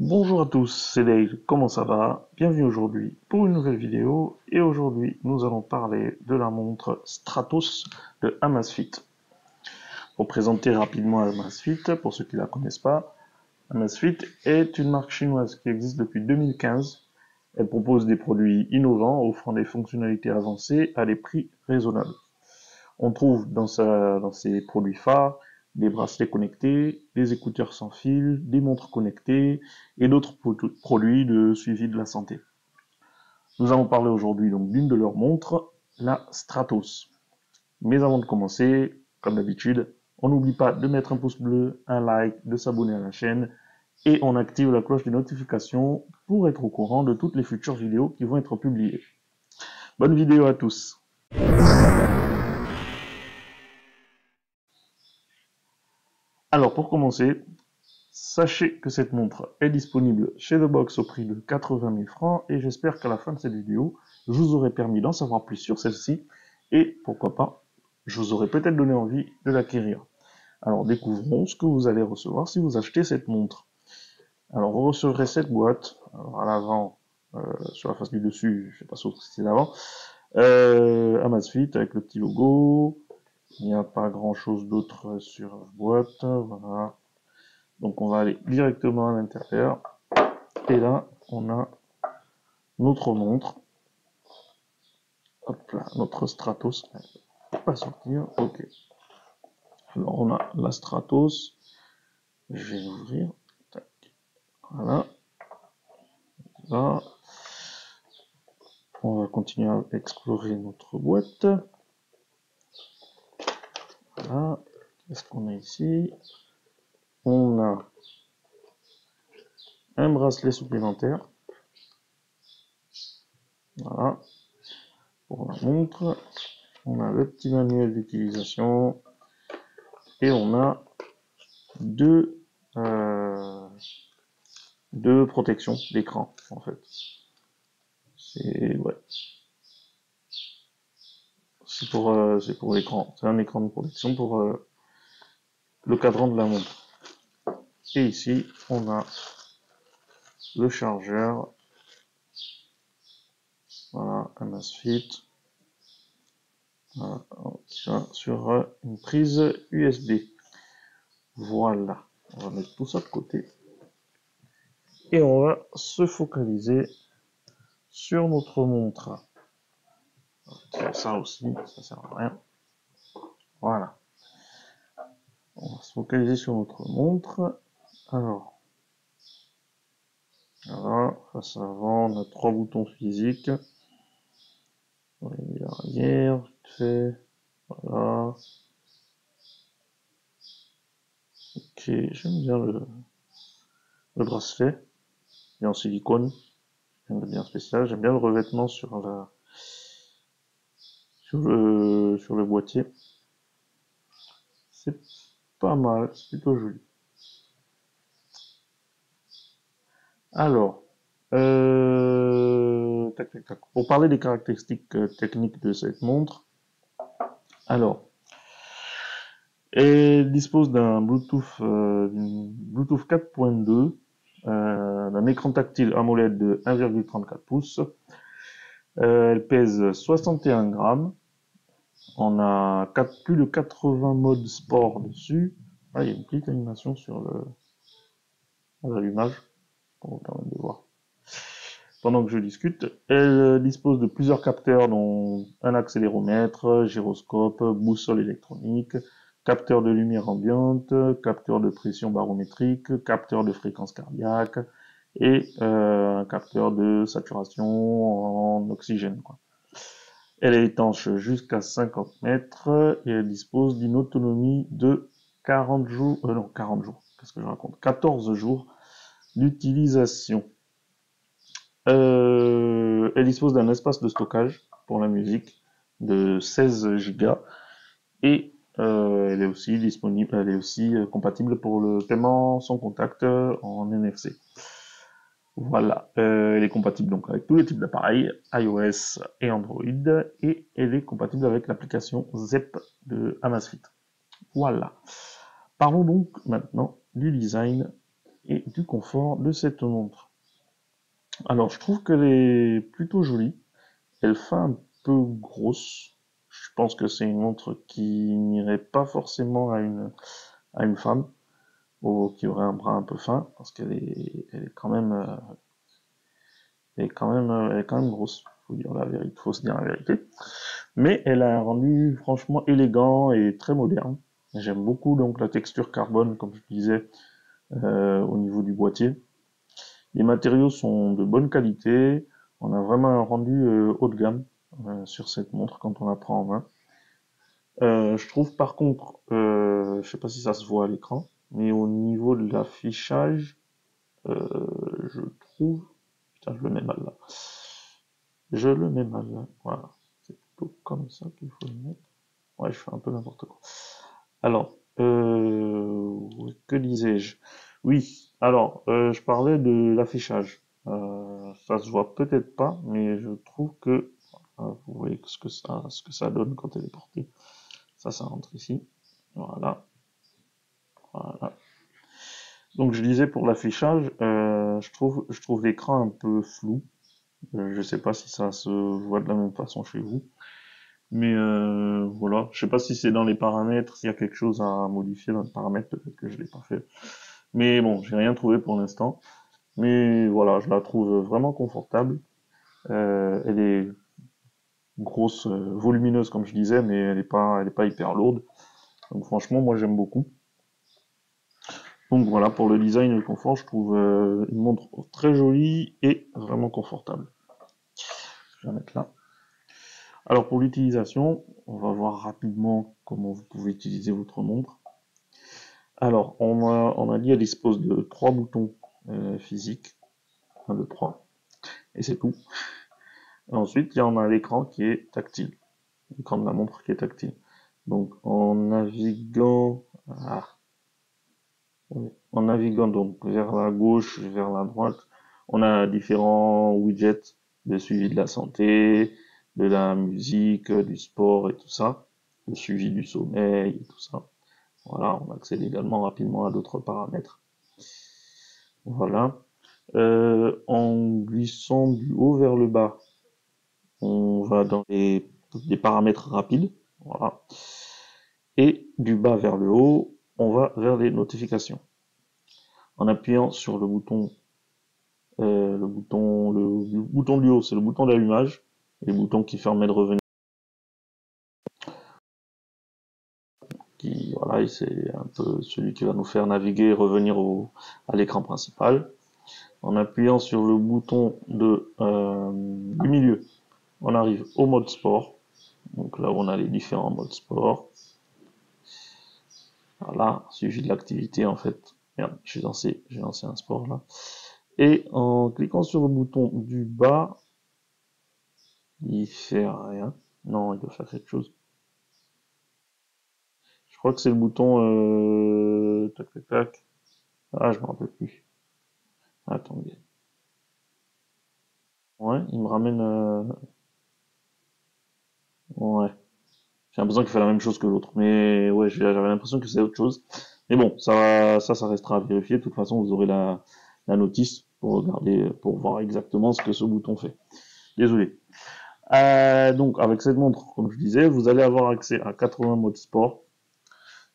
Bonjour à tous, c'est Dave, comment ça va? Bienvenue aujourd'hui pour une nouvelle vidéo et aujourd'hui nous allons parler de la montre Stratos de Amazfit. Pour présenter rapidement Amazfit, pour ceux qui ne la connaissent pas, Amazfit est une marque chinoise qui existe depuis 2015. Elle propose des produits innovants offrant des fonctionnalités avancées à des prix raisonnables. On trouve dans ses produits phares des bracelets connectés, des écouteurs sans fil, des montres connectées et d'autres produits de suivi de la santé. Nous allons parler aujourd'hui donc d'une de leurs montres, la Stratos. Mais avant de commencer, comme d'habitude, on n'oublie pas de mettre un pouce bleu, un like, de s'abonner à la chaîne et on active la cloche de notification pour être au courant de toutes les futures vidéos qui vont être publiées. Bonne vidéo à tous! Alors pour commencer, sachez que cette montre est disponible chez The Box au prix de 80 000 francs et j'espère qu'à la fin de cette vidéo, je vous aurai permis d'en savoir plus sur celle-ci et pourquoi pas, je vous aurai peut-être donné envie de l'acquérir. Alors découvrons ce que vous allez recevoir si vous achetez cette montre. Alors vous recevrez cette boîte, alors à l'avant, sur la face du dessus, je ne sais pas si c'est l'avant, Amazfit avec le petit logo, il n'y a pas grand chose d'autre sur la boîte, voilà. Donc on va aller directement à l'intérieur. Et là, on a notre montre. Hop là, notre Stratos. Pas sortir. Ok. Alors on a la Stratos. Je vais l'ouvrir. Voilà. Là. On va continuer à explorer notre boîte. Voilà. Qu'est-ce qu'on a ici? On a un bracelet supplémentaire. Voilà. Pour la montre. On a le petit manuel d'utilisation. Et on a deux protection d'écran en fait. C'est ouais. C'est pour l'écran. C'est un écran de protection pour le cadran de la montre. Et ici, on a le chargeur. Voilà, Amazfit. Voilà, sur une prise USB. Voilà. On va mettre tout ça de côté. Et on va se focaliser sur notre montre. Ça aussi, ça sert à rien. Voilà. On va se focaliser sur notre montre. Alors, voilà, face avant, on a trois boutons physiques. Arrière, vite fait. Voilà. Ok, j'aime bien le bracelet. Il est en silicone. J'aime bien spécial. J'aime bien le revêtement sur le boîtier. C'est pas mal, c'est plutôt joli. Alors, tac, tac, tac. Pour parler des caractéristiques techniques de cette montre, alors, elle dispose d'un Bluetooth 4.2, d'un écran tactile AMOLED de 1,34 pouces. Elle pèse 61 grammes. On a plus de 80 modes sport dessus. Ah, il y a une petite animation sur l'allumage, pour vous permettre de voir. Pendant que je discute, elle dispose de plusieurs capteurs, dont un accéléromètre, gyroscope, boussole électronique, capteur de lumière ambiante, capteur de pression barométrique, capteur de fréquence cardiaque et un capteur de saturation en oxygène, quoi. Elle est étanche jusqu'à 50 mètres et elle dispose d'une autonomie de 40 jours, non 40 jours, qu'est-ce que je raconte, 14 jours d'utilisation. Elle dispose d'un espace de stockage pour la musique de 16 Go et elle est aussi disponible, elle est aussi compatible pour le paiement sans contact en NFC. Voilà, elle est compatible donc avec tous les types d'appareils, iOS et Android, et elle est compatible avec l'application ZEP de Amazfit. Voilà. Parlons donc maintenant du design et du confort de cette montre. Alors, je trouve qu'elle est plutôt jolie. Elle fait un peu grosse. Je pense que c'est une montre qui n'irait pas forcément à une femme, ou qui aurait un bras un peu fin, parce elle est quand même, elle est quand même grosse. Faut dire la vérité, faut se dire la vérité. Mais elle a un rendu franchement élégant et très moderne. J'aime beaucoup donc la texture carbone, comme je disais, au niveau du boîtier. Les matériaux sont de bonne qualité. On a vraiment un rendu haut de gamme sur cette montre quand on la prend en main. Je trouve par contre, je sais pas si ça se voit à l'écran, mais au niveau de l'affichage, je trouve, putain, je le mets mal là. Je le mets mal là. Voilà, c'est plutôt comme ça qu'il faut le mettre. Ouais, je fais un peu n'importe quoi. Alors, que disais-je? Oui, alors, je parlais de l'affichage. Ça se voit peut-être pas, mais je trouve que, vous voyez ce que ça donne quand elle est portée. Ça rentre ici. Voilà, voilà. Donc, je disais pour l'affichage, je trouve l'écran un peu flou. Je sais pas si ça se voit de la même façon chez vous. Mais voilà, je sais pas si c'est dans les paramètres, s'il y a quelque chose à modifier dans les paramètres, peut-être que je l'ai pas fait. Mais bon, j'ai rien trouvé pour l'instant. Mais voilà, je la trouve vraiment confortable. Elle est grosse, volumineuse comme je disais, mais elle est pas hyper lourde. Donc franchement, moi j'aime beaucoup. Donc voilà, pour le design et le confort, je trouve une montre très jolie et vraiment confortable. Je vais la mettre là. Alors pour l'utilisation, on va voir rapidement comment vous pouvez utiliser votre montre. Alors, on a dit elle dispose de trois boutons physiques, un, deux, trois, et c'est tout. Et ensuite, il y en a l'écran qui est tactile, l'écran de la montre qui est tactile. Donc, en naviguant donc vers la gauche, vers la droite, on a différents widgets de suivi de la santé, de la musique, du sport et tout ça, le suivi du sommeil et tout ça. Voilà, on accède également rapidement à d'autres paramètres. Voilà. En glissant du haut vers le bas, on va dans les paramètres rapides. Voilà. Et du bas vers le haut, on va vers les notifications. En appuyant sur le bouton du haut, c'est le bouton d'allumage, et le bouton qui permet de revenir, qui, voilà, c'est un peu celui qui va nous faire naviguer et revenir à l'écran principal. En appuyant sur le bouton du milieu, on arrive au mode sport. Donc là, on a les différents modes sport. Voilà, suivi de l'activité en fait. Merde, j'ai lancé un sport là. Et en cliquant sur le bouton du bas, il fait rien. Non, il doit faire quelque chose. Je crois que c'est le bouton tac tac tac. Ah, je me rappelle plus. Attendez. Ouais, il me ramène. Ouais. J'ai l'impression qu'il fait la même chose que l'autre. Mais ouais, j'avais l'impression que c'est autre chose. Mais bon, ça restera à vérifier. De toute façon, vous aurez la notice pour regarder, pour voir exactement ce que ce bouton fait. Désolé. Donc, avec cette montre, comme je disais, vous allez avoir accès à 80 modes sport.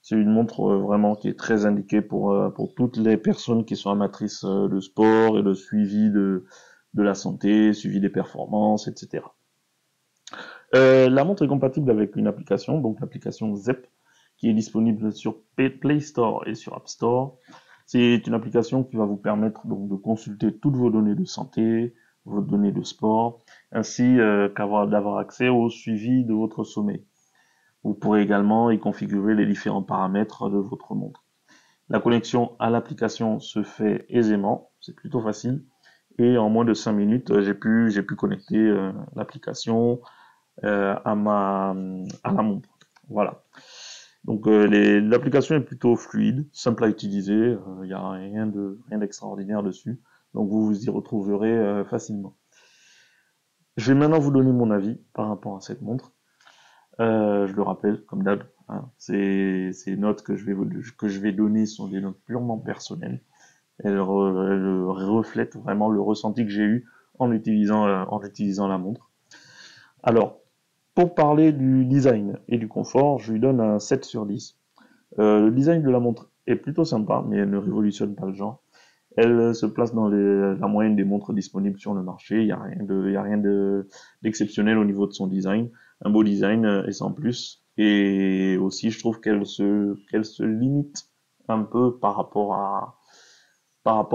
C'est une montre vraiment qui est très indiquée pour toutes les personnes qui sont amatrices de sport et de suivi de la santé, suivi des performances, etc. La montre est compatible avec une application, donc l'application ZEP, qui est disponible sur Play Store et sur App Store. C'est une application qui va vous permettre donc de consulter toutes vos données de santé, vos données de sport, ainsi d'avoir accès au suivi de votre sommeil. Vous pourrez également y configurer les différents paramètres de votre montre. La connexion à l'application se fait aisément, c'est plutôt facile, et en moins de 5 minutes, j'ai pu connecter l'application à la montre. Voilà. Donc l'application est plutôt fluide, simple à utiliser, il n'y a rien d'extraordinaire dessus. Donc vous vous y retrouverez facilement. Je vais maintenant vous donner mon avis par rapport à cette montre. Je le rappelle, comme d'hab, hein, ces notes que je vais donner sont des notes purement personnelles. Elle reflète vraiment le ressenti que j'ai eu en utilisant la montre. Alors, pour parler du design et du confort, je lui donne un 7 sur 10. Le design de la montre est plutôt sympa, mais elle ne révolutionne pas le genre. Elle se place dans la moyenne des montres disponibles sur le marché. Il y a rien d'exceptionnel au niveau de son design. Un beau design et sans plus. Et aussi, je trouve qu'elle se limite un peu par rapport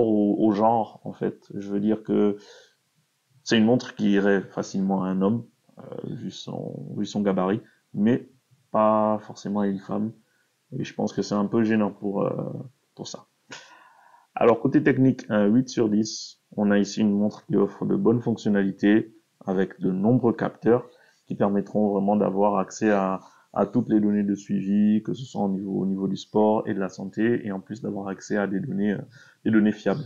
au genre, en fait. Je veux dire que c'est une montre qui irait facilement à un homme, vu son gabarit, mais pas forcément à une femme. Et je pense que c'est un peu gênant pour ça. Alors, côté technique, un 8 sur 10. On a ici une montre qui offre de bonnes fonctionnalités avec de nombreux capteurs qui permettront vraiment d'avoir accès à toutes les données de suivi, que ce soit au niveau du sport et de la santé, et en plus d'avoir accès à des données fiables.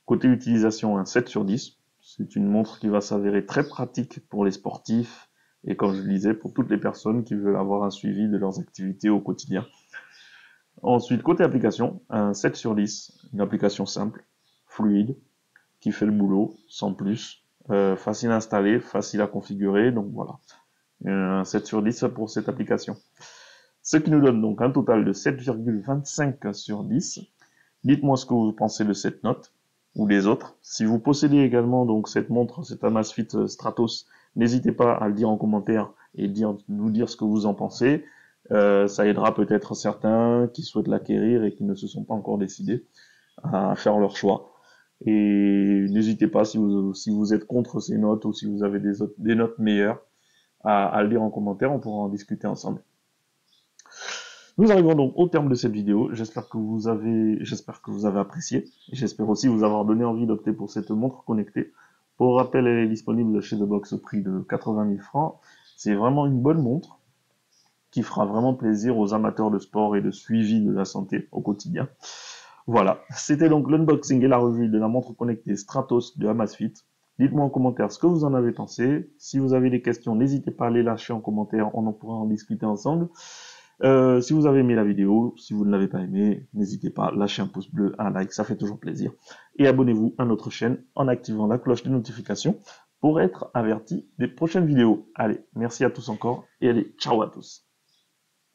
Côté utilisation, un 7 sur 10. C'est une montre qui va s'avérer très pratique pour les sportifs et comme je le disais, pour toutes les personnes qui veulent avoir un suivi de leurs activités au quotidien. Ensuite, côté application, un 7 sur 10, une application simple, fluide, qui fait le boulot, sans plus, facile à installer, facile à configurer, donc voilà. Un 7 sur 10 pour cette application. Ce qui nous donne donc un total de 7,25 sur 10. Dites-moi ce que vous pensez de cette note ou des autres. Si vous possédez également donc cette montre, cette Amazfit Stratos, n'hésitez pas à le dire en commentaire et nous dire ce que vous en pensez. Ça aidera peut-être certains qui souhaitent l'acquérir et qui ne se sont pas encore décidés à faire leur choix. Et n'hésitez pas si vous êtes contre ces notes ou si vous avez des notes meilleures à le dire en commentaire, on pourra en discuter ensemble. Nous arrivons donc au terme de cette vidéo. J'espère que vous avez apprécié. J'espère aussi vous avoir donné envie d'opter pour cette montre connectée. Pour rappel, elle est disponible chez The Box au prix de 80 000 francs. C'est vraiment une bonne montre qui fera vraiment plaisir aux amateurs de sport et de suivi de la santé au quotidien. Voilà, c'était donc l'unboxing et la revue de la montre connectée Stratos de Amazfit. Dites-moi en commentaire ce que vous en avez pensé. Si vous avez des questions, n'hésitez pas à les lâcher en commentaire, on en pourra en discuter ensemble. Si vous avez aimé la vidéo, si vous ne l'avez pas aimé, n'hésitez pas à lâcher un pouce bleu, un like, ça fait toujours plaisir. Et abonnez-vous à notre chaîne en activant la cloche de notification pour être averti des prochaines vidéos. Allez, merci à tous encore et allez, ciao à tous.